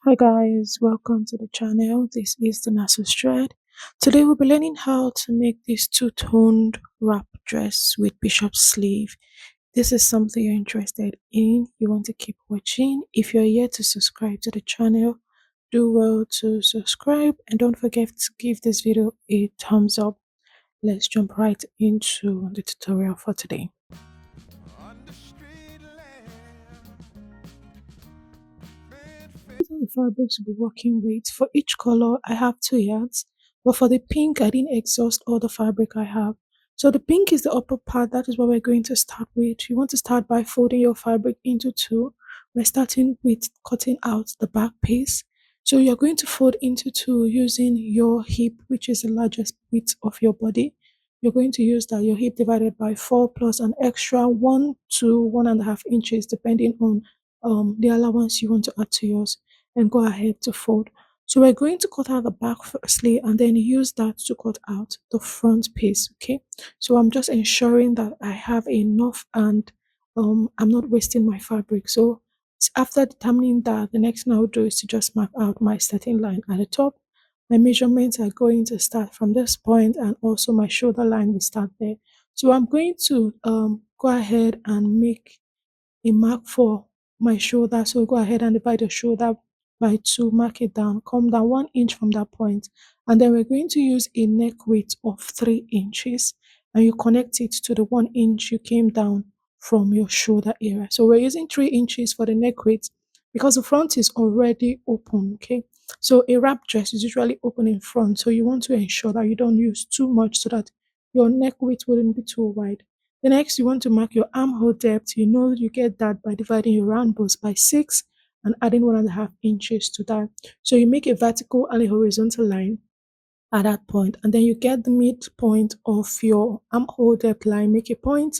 Hi guys, welcome to the channel. This is the Nasus thread. Today we'll be learning how to make this two-toned wrap dress with bishop sleeve. This is something you're interested in. You want to keep watching. If you're yet to subscribe to the channel, do well to subscribe and don't forget to give this video a thumbs up. Let's jump right into the tutorial for today. These are the fabrics we'll be working with. For each color, I have 2 yards, but for the pink, I didn't exhaust all the fabric I have. So the pink is the upper part. That is what we're going to start with. You want to start by folding your fabric into two. We're starting with cutting out the back piece. So you're going to fold into two using your hip, which is the largest width of your body. You're going to use that your hip divided by 4 plus an extra 1 to 1.5 inches, depending on the allowance you want to add to yours, and go ahead to fold. So we're going to cut out the back firstly and then use that to cut out the front piece. Okay, so I'm just ensuring that I have enough and I'm not wasting my fabric. So after determining that, the next thing I'll do is to just mark out my starting line at the top. My measurements are going to start from this point, and also my shoulder line will start there. So I'm going to go ahead and make a mark for my shoulder. So go ahead and divide the shoulder by 2, mark it down, come down 1 inch from that point, and then we're going to use a neck width of 3 inches, and you connect it to the 1 inch you came down from your shoulder area. So we're using 3 inches for the neck width because the front is already open. Okay, so a wrap dress is usually open in front, so you want to ensure that you don't use too much so that your neck width wouldn't be too wide. The next, you want to mark your armhole depth. You know you get that by dividing your round bust by 6 and adding 1.5 inches to that. So you make a vertical and a horizontal line at that point, and then you get the midpoint of your armhole depth line. Make a point.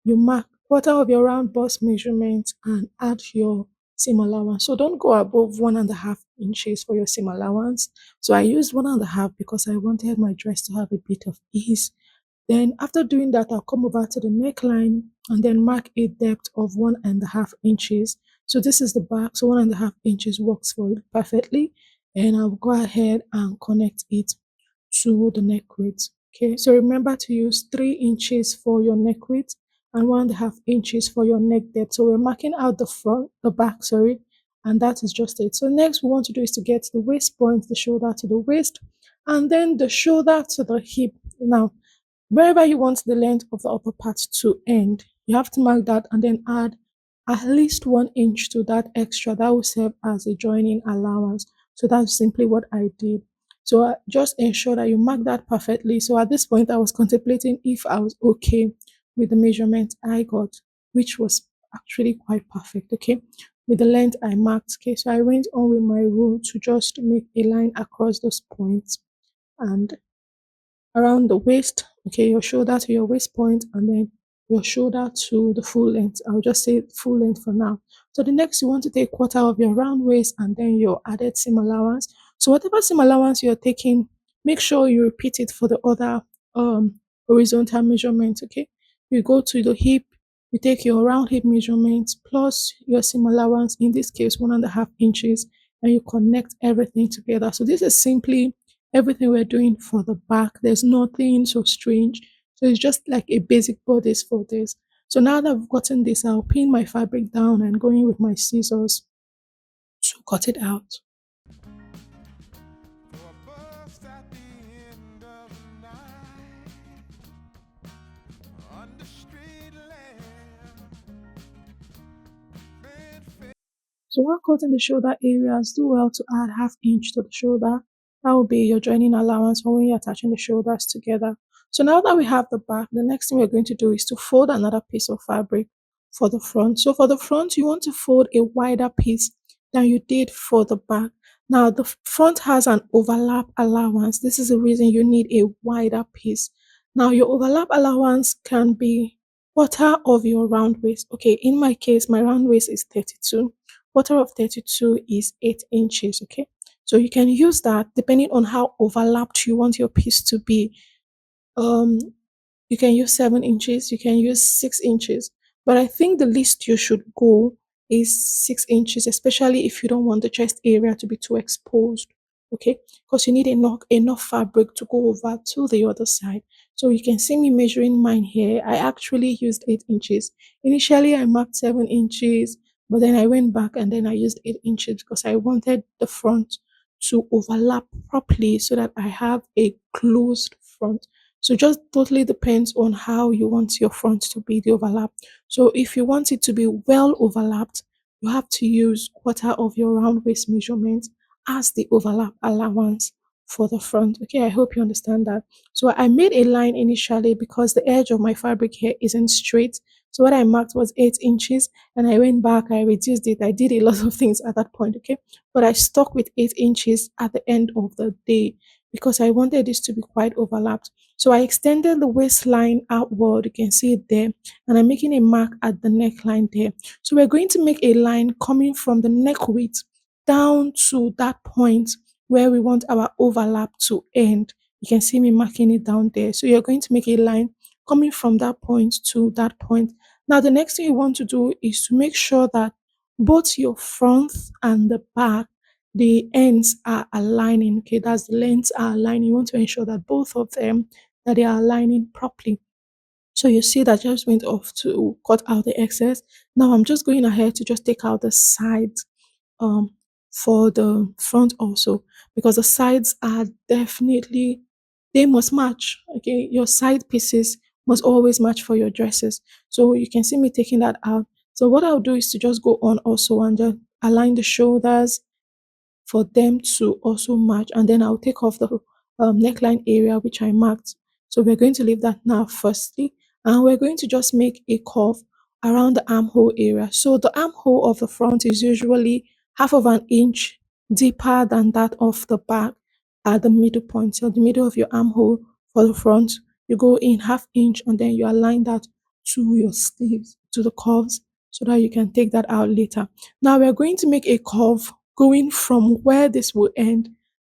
You mark quarter of your round bust measurement and add your seam allowance. So don't go above 1.5 inches for your seam allowance. So I used 1.5 because I wanted my dress to have a bit of ease. Then after doing that, I'll come over to the neckline and then mark a depth of 1.5 inches. So this is the back, so 1.5 inches works for it perfectly. And I'll go ahead and connect it to the neck width. Okay, so remember to use 3 inches for your neck width and 1.5 inches for your neck depth. So we're marking out the back, sorry, and that is just it. So next we want to do is to get the waist point, the shoulder to the waist, and then the shoulder to the hip. Now, wherever you want the length of the upper part to end, you have to mark that and then add at least 1 inch to that extra. That will serve as a joining allowance. So that's simply what I did. So just ensure that you mark that perfectly. So at this point, I was contemplating if I was okay with the measurement I got, which was actually quite perfect. Okay, with the length I marked. Okay, so I went on with my rule to just make a line across those points and around the waist. Okay, your shoulder to your waist point, and then your shoulder to the full length. I'll just say full length for now. So the next, you want to take quarter of your round waist and then your added seam allowance. So whatever seam allowance you're taking, make sure you repeat it for the other horizontal measurement. Okay, you go to the hip, you take your round hip measurement plus your seam allowance, in this case 1.5 inches, and you connect everything together. So this is simply everything we're doing for the back. There's nothing so strange. So it's just like a basic bodice for this. So now that I've gotten this, I'll pin my fabric down and go in with my scissors to cut it out. So while cutting the shoulder areas, do well to add 1/2 inch to the shoulder. That will be your joining allowance for when you're attaching the shoulders together. So now that we have the back, the next thing we're going to do is to fold another piece of fabric for the front. So for the front, you want to fold a wider piece than you did for the back. Now the front has an overlap allowance. This is the reason you need a wider piece. Now your overlap allowance can be quarter of your round waist. Okay, in my case, my round waist is 32. Quarter of 32 is 8 inches. Okay, so you can use that depending on how overlapped you want your piece to be. um you can use 7 inches, you can use 6 inches, but I think the least you should go is 6 inches, especially if you don't want the chest area to be too exposed. Okay, because you need enough fabric to go over to the other side. So you can see me measuring mine here. I actually used 8 inches. Initially, I marked 7 inches, but then I went back and then I used 8 inches because I wanted the front to overlap properly so that I have a closed front. So just totally depends on how you want your front to be, the overlap. So if you want it to be well overlapped, you have to use quarter of your round waist measurement as the overlap allowance for the front. Okay, I hope you understand that. So I made a line initially because the edge of my fabric here isn't straight. So what I marked was 8 inches, and I went back, I reduced it. I did a lot of things at that point, okay? But I stuck with 8 inches at the end of the day because I wanted this to be quite overlapped. So I extended the waistline outward. You can see it there, and I'm making a mark at the neckline there. So we're going to make a line coming from the neck width down to that point where we want our overlap to end. You can see me marking it down there. So you're going to make a line coming from that point to that point. Now, the next thing you want to do is to make sure that both your front and the back, the ends are aligning. Okay, that's the lengths are aligning. You want to ensure that both of them that they are aligning properly. So you see that I just went off to cut out the excess. Now I'm just going ahead to just take out the sides um for the front also, because the sides are definitely, they must match. Okay, your side pieces must always match for your dresses. So you can see me taking that out. So what I'll do is to just go on also and just align the shoulders for them to also match. And then I'll take off the neckline area which I marked. So we're going to leave that now firstly, and we're going to just make a curve around the armhole area. So the armhole of the front is usually half of an inch deeper than that of the back at the middle point. So the middle of your armhole for the front, you go in half inch and then you align that to your sleeves, to the curves, so that you can take that out later. Now we're going to make a curve going from where this will end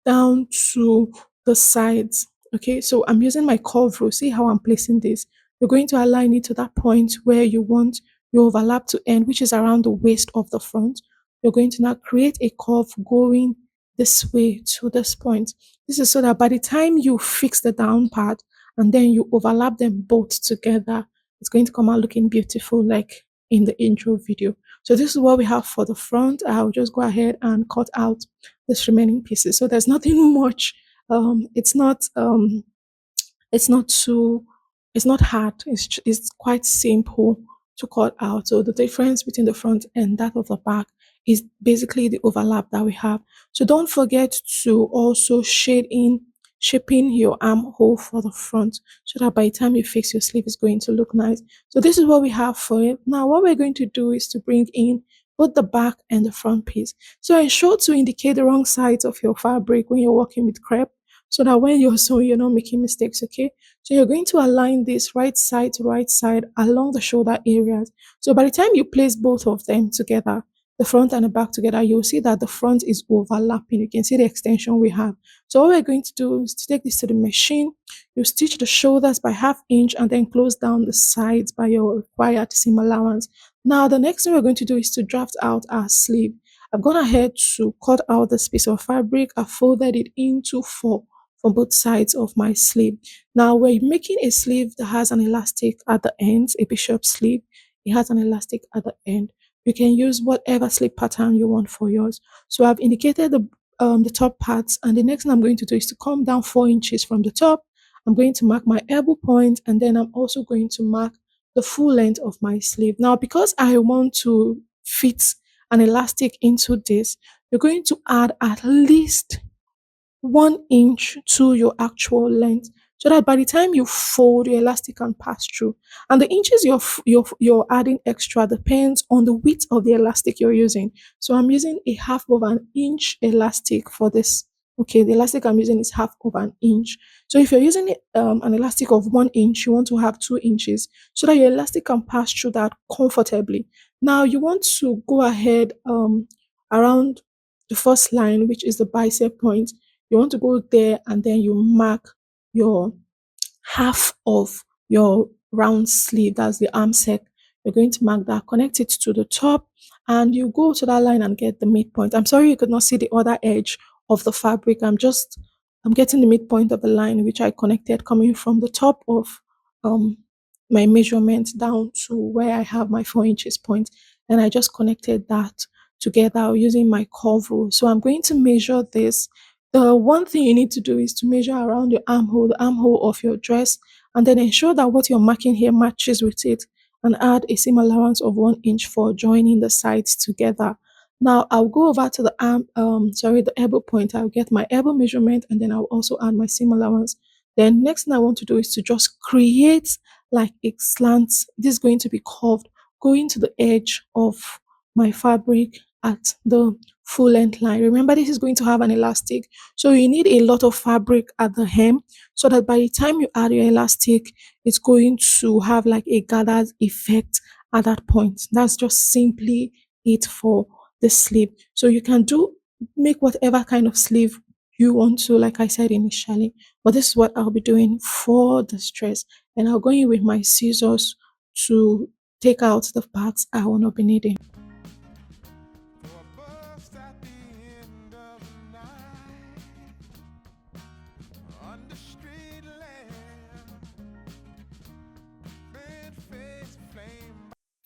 down to the sides. Okay, so I'm using my curve rule. See how I'm placing this? You're going to align it to that point where you want your overlap to end, which is around the waist of the front. You're going to now create a curve going this way to this point. This is so that by the time you fix the down part and then you overlap them both together, it's going to come out looking beautiful like in the intro video. So this is what we have for the front. I'll just go ahead and cut out this remaining pieces. So there's nothing much. It's not too, it's not hard. It's quite simple to cut out. So the difference between the front and that of the back is basically the overlap that we have. So don't forget to also shade in shaping your armhole for the front so that by the time you fix your sleeve, it's going to look nice. So this is what we have for it. Now what we're going to do is to bring in both the back and the front piece. So ensure to indicate the wrong sides of your fabric when you're working with crepe so that when you're sewing, you're not making mistakes, okay? So you're going to align this right side to right side along the shoulder areas. So by the time you place both of them together, the front and the back together, you'll see that the front is overlapping. You can see the extension we have. So what we're going to do is to take this to the machine. You stitch the shoulders by half inch and then close down the sides by your required seam allowance. Now, the next thing we're going to do is to draft out our sleeve. I've gone ahead to cut out this piece of fabric. I folded it into four from both sides of my sleeve. Now we're making a sleeve that has an elastic at the ends, a bishop sleeve. It has an elastic at the end. You can use whatever sleeve pattern you want for yours. So I've indicated the top parts, and the next thing I'm going to do is to come down 4 inches from the top. I'm going to mark my elbow point, and then I'm also going to mark the full length of my sleeve. Now, because I want to fit an elastic into this, you're going to add at least 1 inch to your actual length so that by the time you fold, your elastic can pass through. And the inches you're adding extra depends on the width of the elastic you're using. So I'm using a half of an inch elastic for this. Okay, the elastic I'm using is half of an inch. So if you're using an elastic of 1 inch, you want to have 2 inches so that your elastic can pass through that comfortably. Now you want to go ahead around the first line, which is the bicep point. You want to go there and then you mark your half of your round sleeve, that's the arm sec. You're going to mark that, connect it to the top, and you go to that line and get the midpoint. I'm sorry you could not see the other edge of the fabric. I'm getting the midpoint of the line which I connected coming from the top of um my measurement down to where I have my 4 inches point, and I just connected that together using my curve rule. So I'm going to measure this. The one thing you need to do is to measure around your armhole, the armhole of your dress, and then ensure that what you're marking here matches with it, and add a seam allowance of 1 inch for joining the sides together. Now I'll go over to the the elbow point. I'll get my elbow measurement, and then I'll also add my seam allowance. Then next thing I want to do is to just create like a slant. This is going to be curved, going to the edge of my fabric at the full length line. Remember, this is going to have an elastic, so you need a lot of fabric at the hem so that by the time you add your elastic, it's going to have like a gathered effect at that point. That's just simply it for the sleeve. So you can make whatever kind of sleeve you want to, like I said initially, but this is what I'll be doing for the dress. And I'll go in with my scissors to take out the parts I will not be needing.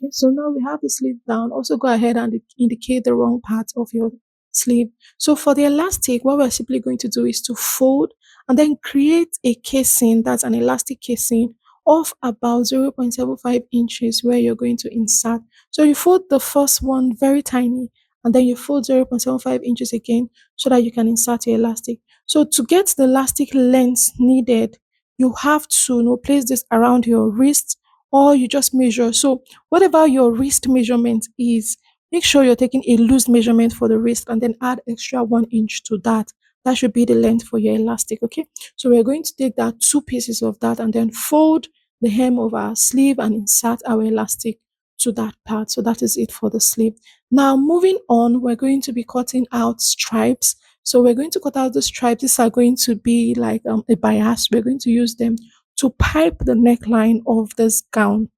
Okay, so now we have the sleeve down. Also go ahead and indicate the wrong part of your sleeve. So for the elastic, what we're simply going to do is to fold and then create a casing, that's an elastic casing of about 0.75 inches where you're going to insert. So you fold the first one very tiny, and then you fold 0.75 inches again so that you can insert your elastic. So to get the elastic length needed, you have to place this around your wrist, or you just measure. So whatever your wrist measurement is, make sure you're taking a loose measurement for the wrist and then add extra 1 inch to that. That should be the length for your elastic. Okay. So we're going to take that two pieces of that and then fold the hem of our sleeve and insert our elastic to that part. So that is it for the sleeve. Now moving on, we're going to be cutting out stripes. So we're going to cut out the stripes. These are going to be like a bias. We're going to use them to pipe the neckline of this gown,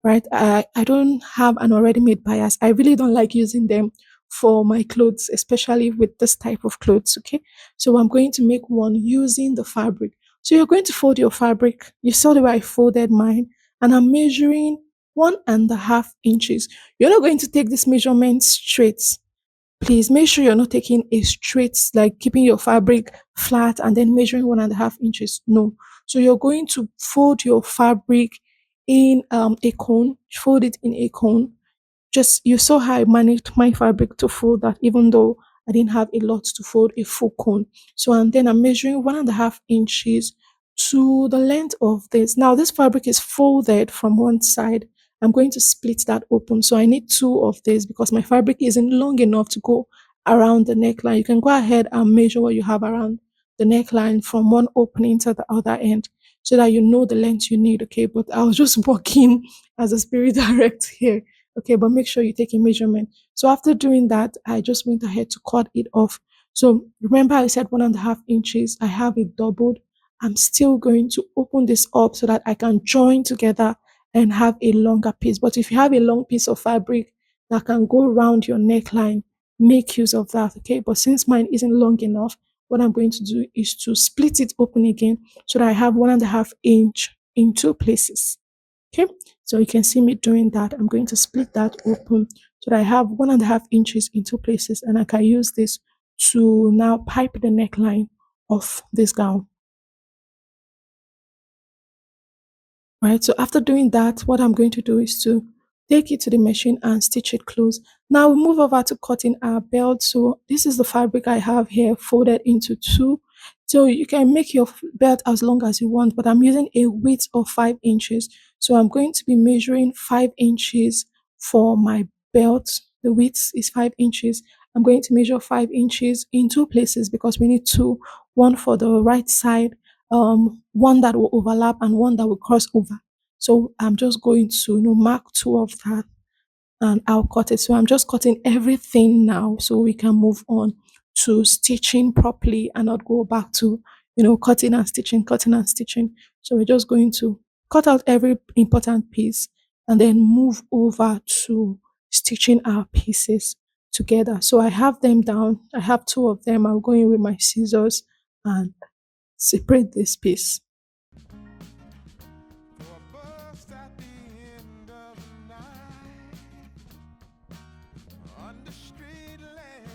right? I don't have an already made bias. I really don't like using them for my clothes, especially with this type of clothes. Okay. So I'm going to make one using the fabric. So you're going to fold your fabric. You saw the way I folded mine, and I'm measuring 1.5 inches. You're not going to take this measurement straight. Please make sure you're not taking a straight, like keeping your fabric flat and then measuring 1.5 inches. No. So you're going to fold your fabric in a cone, fold it in a cone. Just you saw how I managed my fabric to fold that, even though I didn't have a lot to fold a full cone. So and then I'm measuring 1.5 inches to the length of this. Now this fabric is folded from one side. I'm going to split that open. So I need two of this because my fabric isn't long enough to go around the neckline. You can go ahead and measure what you have around the neckline from one opening to the other end so that you know the length you need. Okay, but I was just working as a spirit direct here. Okay, but make sure you take a measurement. So after doing that, I just went ahead to cut it off. So remember I said 1.5 inches. I have it doubled. I'm still going to open this up so that I can join together and have a longer piece. But if you have a long piece of fabric that can go around your neckline, make use of that. Okay, but since mine isn't long enough, what I'm going to do is to split it open again so that I have 1.5 inch in two places. Okay, so you can see me doing that. I'm going to split that open so that I have 1.5 inches in two places, and I can use this to now pipe the neckline of this gown. Right, so after doing that, what I'm going to do is to take it to the machine and stitch it close. Now we move over to cutting our belt. So this is the fabric I have here folded into two. So you can make your belt as long as you want, but I'm using a width of 5 inches. So I'm going to be measuring 5 inches for my belt. The width is 5 inches. I'm going to measure 5 inches in two places because we need two, one for the right side, one that will overlap and one that will cross over. So I'm just going to mark two of that and I'll cut it. So I'm just cutting everything now so we can move on to stitching properly and not go back to cutting and stitching, cutting and stitching. So we're just going to cut out every important piece and then move over to stitching our pieces together. So I have them down. I have two of them. I'll go in with my scissors and separate this piece. For a bus at the end of the night, under street lamp,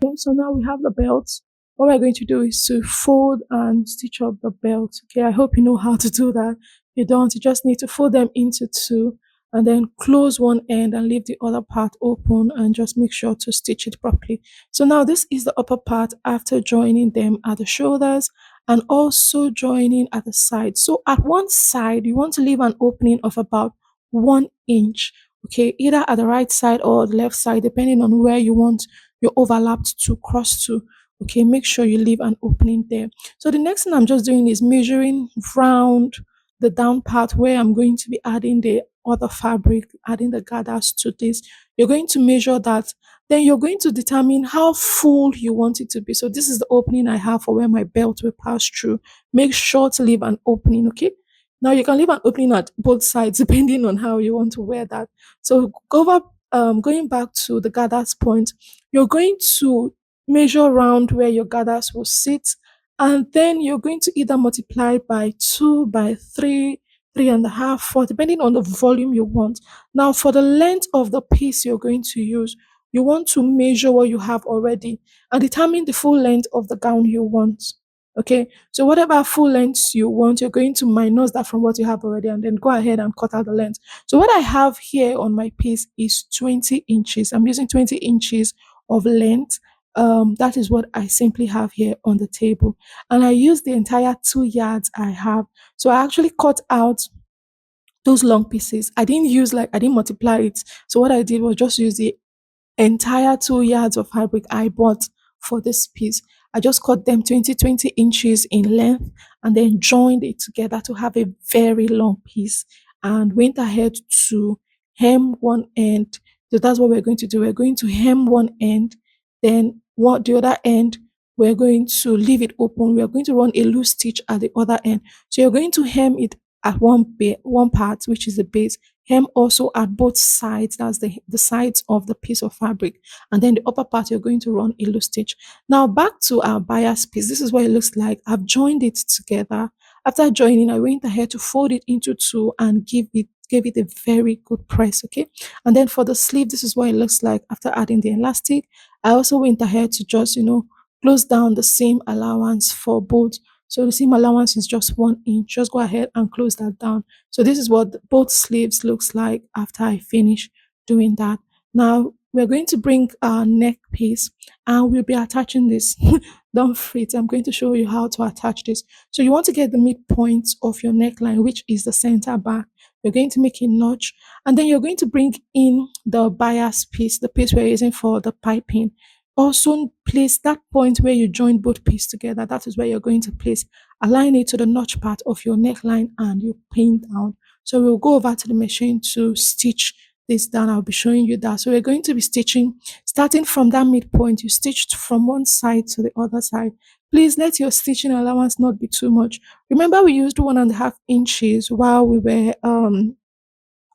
Okay, so now we have the belt. What we're going to do is to fold and stitch up the belt. Okay, I hope you know how to do that. If you don't, you just need to fold them into two and then close one end and leave the other part open and just make sure to stitch it properly. So now this is the upper part after joining them at the shoulders and also joining at the side. So at one side, you want to leave an opening of about 1 inch. Okay, either at the right side or the left side, depending on where you want your overlapped to cross to. Okay, make sure you leave an opening there. So the next thing I'm just doing is measuring round the down part where I'm going to be adding the other fabric, adding the gathers to this. You're going to measure that. Then you're going to determine how full you want it to be. So this is the opening I have for where my belt will pass through. Make sure to leave an opening, okay? Now you can leave an opening at both sides depending on how you want to wear that. So going back to the gathers point, you're going to measure around where your gathers will sit, and then you're going to either multiply by two, by three, three and a half, four, depending on the volume you want. Now, for the length of the piece you're going to use, you want to measure what you have already and determine the full length of the gown you want. Okay, so whatever full length you want, you're going to minus that from what you have already and then go ahead and cut out the length. So what I have here on my piece is 20 inches. I'm using 20 inches of length. That is what I simply have here on the table. And I use the entire 2 yards I have. So I actually cut out those long pieces. I didn't multiply it. So what I did was just use the entire 2 yards of fabric I bought for this piece. I just cut them 20 inches in length and then joined it together to have a very long piece and went ahead to hem one end. So that's what we're going to do. We're going to hem one end, then what the other end, we're going to leave it open. We are going to run a loose stitch at the other end. So you're going to hem it at one part, which is the base, hem also at both sides, that's the sides of the piece of fabric, and then the upper part you're going to run a loose stitch. Now back to our bias piece, this is what it looks like. I've joined it together. After joining, I went ahead to fold it into two and give it a very good press. Okay, and then for the sleeve, this is what it looks like after adding the elastic. I also went ahead to just close down the seam allowance for both. So the seam allowance is just 1 inch. Just go ahead and close that down. So this is what both sleeves looks like after I finish doing that. Now we're going to bring our neck piece and we'll be attaching this. Don't fret, I'm going to show you how to attach this. So you want to get the midpoint of your neckline, which is the center back. You're going to make a notch and then you're going to bring in the bias piece, the piece we're using for the piping. Also place that point where you join both pieces together. That is where you're going to place. Align it to the notch part of your neckline and you pin down. So we'll go over to the machine to stitch this down. I'll be showing you that. So we're going to be stitching, starting from that midpoint. You stitched from one side to the other side. Please let your stitching allowance not be too much. Remember we used 1.5 inches while we were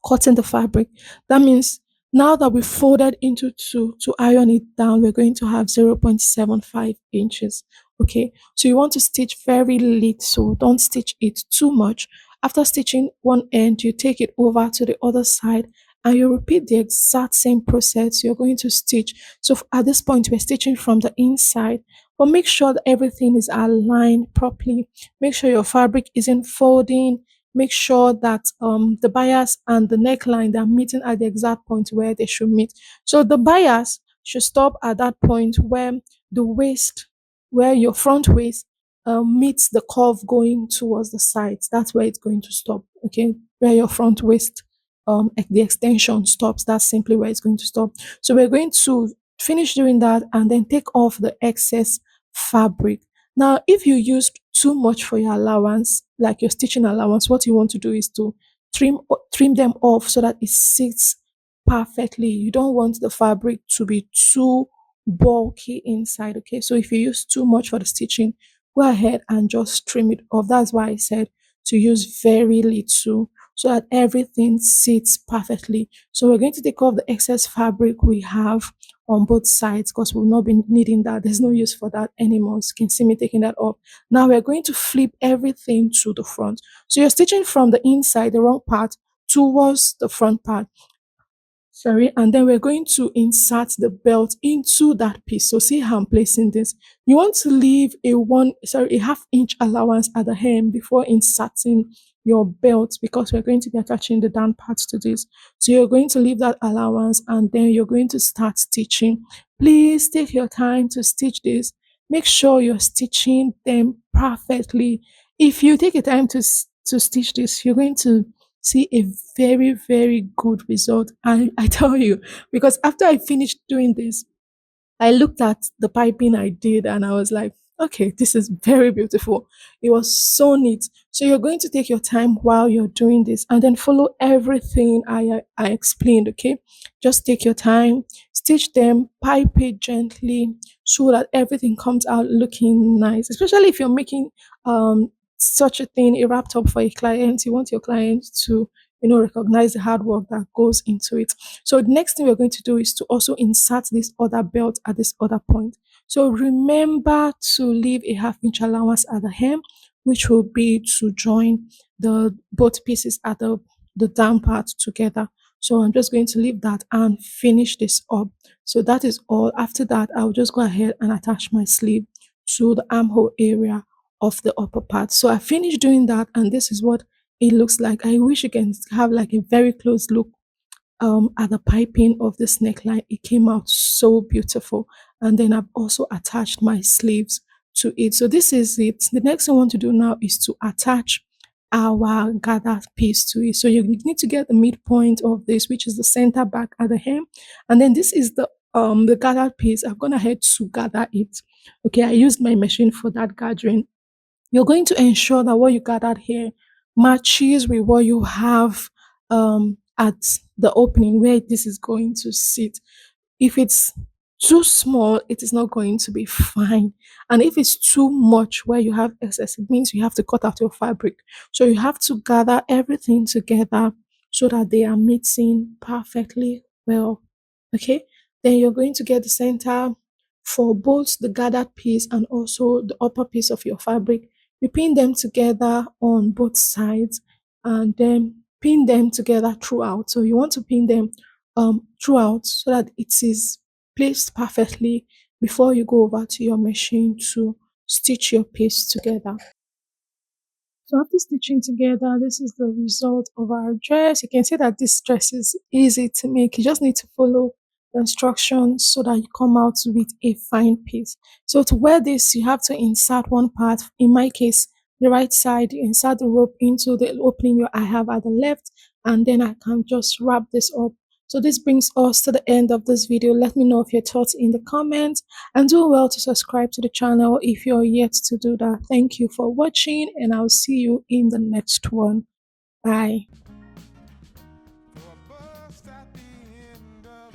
cutting the fabric. That means now that we folded into two to iron it down, we're going to have 0.75 inches. Okay, so you want to stitch very little, don't stitch it too much. After stitching one end, you take it over to the other side and you repeat the exact same process. You're going to stitch. So at this point, we're stitching from the inside, but make sure that everything is aligned properly. Make sure your fabric isn't folding. Make sure that the bias and the neckline are meeting at the exact point where they should meet. So the bias should stop at that point where the waist, where your front waist meets the curve going towards the sides. That's where it's going to stop. Okay, where your front waist, the extension stops. That's simply where it's going to stop. So we're going to finish doing that and then take off the excess fabric. Now, if you used too much for your allowance, like your stitching allowance, what you want to do is to trim them off so that it sits perfectly. You don't want the fabric to be too bulky inside. Okay, so if you use too much for the stitching, go ahead and just trim it off. That's why I said to use very little so that everything sits perfectly. So we're going to take off the excess fabric we have on both sides because we'll not be needing that. There's no use for that anymore. So you can see me taking that off. Now we're going to flip everything to the front. So you're stitching from the inside, the wrong part, towards the front part. Sorry, and then we're going to insert the belt into that piece. So see how I'm placing this. You want to leave a half-inch allowance at the hem before inserting your belt because we're going to be attaching the down parts to this. So you're going to leave that allowance and then you're going to start stitching. Please take your time to stitch this. Make sure you're stitching them perfectly. If you take your time to stitch this, you're going to see a very, very good result. I tell you, because after I finished doing this, I looked at the piping I did and I was like, okay, this is very beautiful. It was so neat. So you're going to take your time while you're doing this and then follow everything I explained, okay? Just take your time, stitch them, pipe it gently so that everything comes out looking nice, especially if you're making such a thing, a wrapped up for a client. You want your client to recognize the hard work that goes into it. So the next thing we're going to do is to also insert this other belt at this other point. So remember to leave a half-inch allowance at the hem, which will be to join the both pieces at the down part together. So I'm just going to leave that and finish this up. So that is all. After that, I'll just go ahead and attach my sleeve to the armhole area of the upper part. So I finished doing that, and this is what it looks like. I wish you can have like a very close look at the piping of this neckline. It came out so beautiful. And then I've also attached my sleeves to it. So this is it. The next thing I want to do now is to attach our gather piece to it. So you need to get the midpoint of this, which is the center back at the hem. And then this is the gathered piece. I've gone ahead to gather it. Okay, I used my machine for that gathering. You're going to ensure that what you gathered here matches with what you have at the opening where this is going to sit. If it's too small, it is not going to be fine. And if it's too much where you have excess, it means you have to cut out your fabric. So you have to gather everything together so that they are meeting perfectly well. Okay. Then you're going to get the center for both the gathered piece and also the upper piece of your fabric. You pin them together on both sides and then pin them together throughout. So you want to pin them throughout so that it is placed perfectly before you go over to your machine to stitch your piece together. So after stitching together, this is the result of our dress. You can see that this dress is easy to make. You just need to follow the instructions so that you come out with a fine piece. So to wear this, you have to insert one part. In my case, the right side, you insert the rope into the opening I have at the left, and then I can just wrap this up. So this brings us to the end of this video. Let me know of your thoughts in the comments and do well to subscribe to the channel if you're yet to do that. Thank you for watching and I'll see you in the next one. Bye.